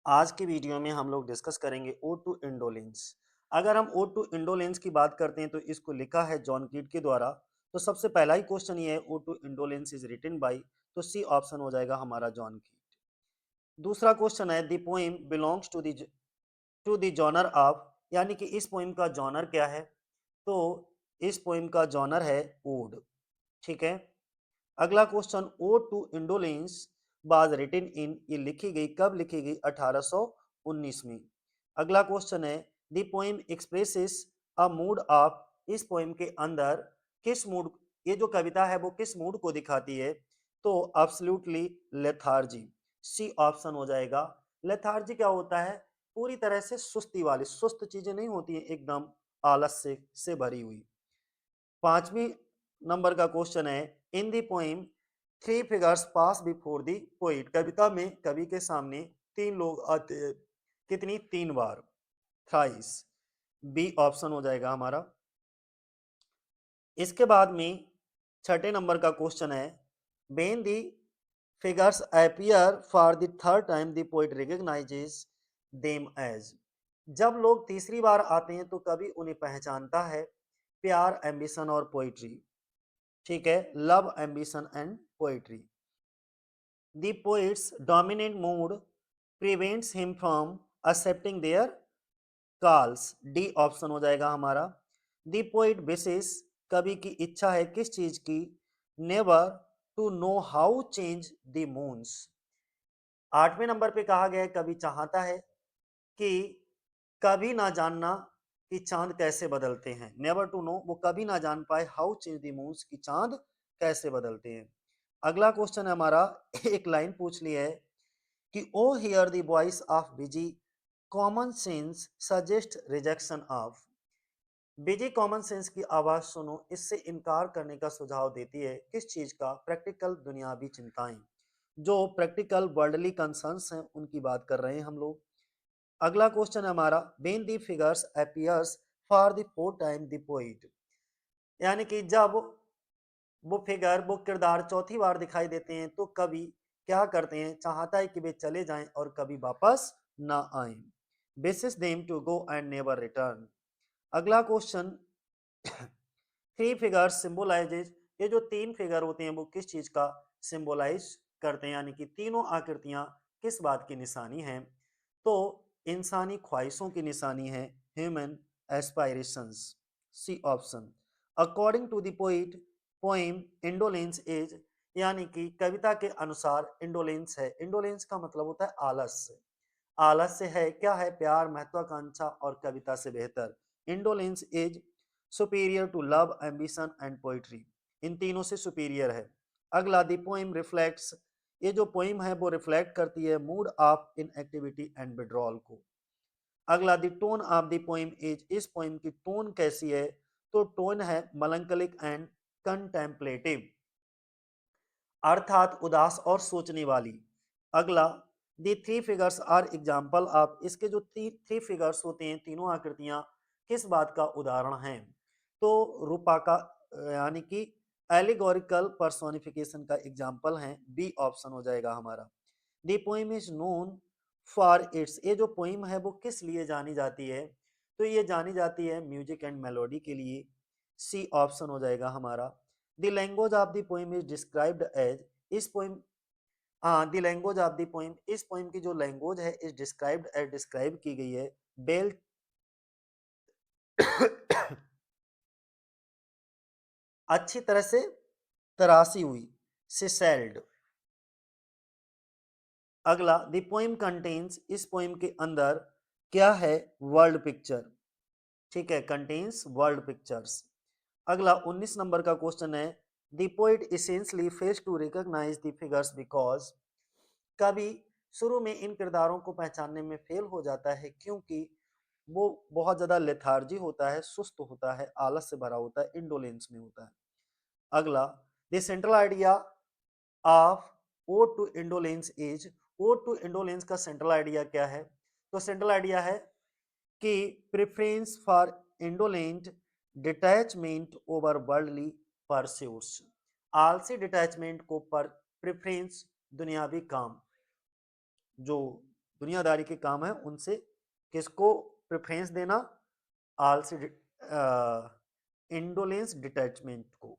आज की वीडियो में हम लोग डिस्कस करेंगे ओ टू इंडोलेंस। अगर हम ओ टू इंडोलेंस की बात करते हैं तो इसको लिखा है जॉन कीट के द्वारा। तो सबसे पहला ही क्वेश्चन ये है, ode to indolence is written by, तो सी ऑप्शन हो जाएगा हमारा जॉन कीट। दूसरा क्वेश्चन है, the poem belongs to the genre of, यानी कि इस पोएम का जॉनर क्या है। तो इस पोएम का जॉनर है ओड। ठीक है। अगला क्वेश्चन, ओ टू इंडोलेंस बाज रिटन इन, ये लिखी गई कब, लिखी गई 1819 में। अगला क्वेश्चन है, the poem expresses a mood off, इस पोएम के अंदर किस मूड, ये जो कविता है वो किस मूड को दिखाती है। तो एब्सोल्युटली लेथार्जी, सी ऑप्शन हो जाएगा। लेथार्जी क्या होता है, पूरी तरह से सुस्ती वाली, सुस्त चीजें नहीं होती हैं, एकदम आलस से भरी हुई। पांचवी नंबर का क्वेश्चन है, in the poem three figures pass before the poet, कविता में कवि के सामने तीन लोग आते हैं, कितनी, तीन बार, थ्राइस। बी ऑप्शन हो जाएगा हमारा। इसके बाद में छठे नंबर का क्वेश्चन है, when the figures appear for the third time the poet recognizes them as, जब लोग तीसरी बार आते हैं तो कवि उन्हें पहचानता है, प्यार, एम्बिशन और पोइट्री। ठीक है, love, ambition and poetry. The poet's dominant mood prevents him from accepting their calls, D option हो जाएगा हमारा। द पोएट विशेष, कवि की इच्छा है किस चीज की, never to know how change the moons. आठवें नंबर पे कहा गया है, कवि चाहता है कि कभी ना जानना कि चांद कैसे बदलते हैं, नेवर टू नो, वो कभी ना जान पाए हाउ चेंज द मून्स, की चांद कैसे बदलते हैं। अगला क्वेश्चन है हमारा, एक लाइन पूछ ली है कि O hear the voice of busy, common sense suggest rejection of, busy common sense की आवाज सुनो, इससे इनकार करने का सुझाव देती है किस चीज का, प्रैक्टिकल दुनियावी चिंताएं, जो प्रैक्टिकल वर्ल्डली कंसर्न्स हैं उनकी बात कर रहे हैं हम लोग। अगला क्वेश्चन है हमारा, when the figures appears for the fourth time the poet, यानी कि जब वो फिगर, वो किरदार चौथी बार दिखाई देते हैं तो कवि क्या करते हैं, चाहता है कि वे चले जाएं और कभी वापस ना आए, basis them to go and never return. अगला क्वेश्चन, थ्री फिगर्स सिंबलाइजेज, ये जो तीन फिगर होते हैं वो किस चीज का सिंबलाइज करते हैं, यानी कि तीनों आकृतियां किस बात की निशानी है। तो इंसानी ख्वाहिशों की निशानी है, human aspirations, C option. According to the poet poem indolence is, यानी कि कविता के अनुसार इंडोलेंस है, इंडोलेंस का मतलब होता है आलस्य, आलस्य है क्या है, प्यार, महत्वाकांक्षा और कविता से बेहतर। Indolence is superior to love, ambition and poetry, इन तीनों से सुपीरियर है। अगला, द पोइम रिफ्लेक्ट्स, ये जो पोइम है वो रिफ्लेक्ट करती है mood off inactivity and withdrawal को। अगला, the tone of the poem is, इस पोइम की टोन कैसी है, तो टोन है मलंकलिक एंड कंटेम्पलेटिव, अर्थात उदास और सोचने वाली। अगला, the three figures are example of, इसके जो थ्री फिगर्स होते हैं, तीनों आकृतियां किस बात का उदाहरण हैं, तो रूपा का, यानी कि एलिगोरिकल पर्सोनिफिकेशन का एग्जाम्पल है, बी ऑप्शन हो जाएगा हमारा। The poem is known for its, ये जो पोइम है वो किस लिए जानी जाती है, तो ये जानी जाती है म्यूजिक एंड मेलोडी के लिए, सी ऑप्शन हो जाएगा हमारा। The language of the poem is described as, इस पोइम, हाँ, the language of the poem, इस पोइम की जो लैंग्वेज है इज डिस्क्राइब्ड एज, डिस्क्राइब की गई है बेल अच्छी तरह से तराशी हुई, सिसेल्ड। अगला, द पोइम कंटेन्स, इस पोइम के अंदर क्या है, वर्ल्ड पिक्चर। ठीक है, कंटेन्स वर्ल्ड पिक्चर्स। अगला 19 नंबर का क्वेश्चन है, the poet essentially fails to recognise the figures because, कवि शुरू में इन किरदारों को पहचानने में फेल हो जाता है क्योंकि वो बहुत ज्यादा लेथार्जी होता है, सुस्त होता है, आलस से भरा होता है, इंडोलेंस में होता है। अगला, the central idea of ode to indolence is, ode to indolence का सेंट्रल आइडिया क्या है, तो सेंट्रल आइडिया है कि preference for indolent detachment over worldly pursuits, आलसी डिटैचमेंट को पर प्रेफरेंस, दुनियावी काम जो दुनियादारी के काम है उनसे किसको प्रेफरेंस देना, आलसी इंडोलेंस डिटैचमेंट को।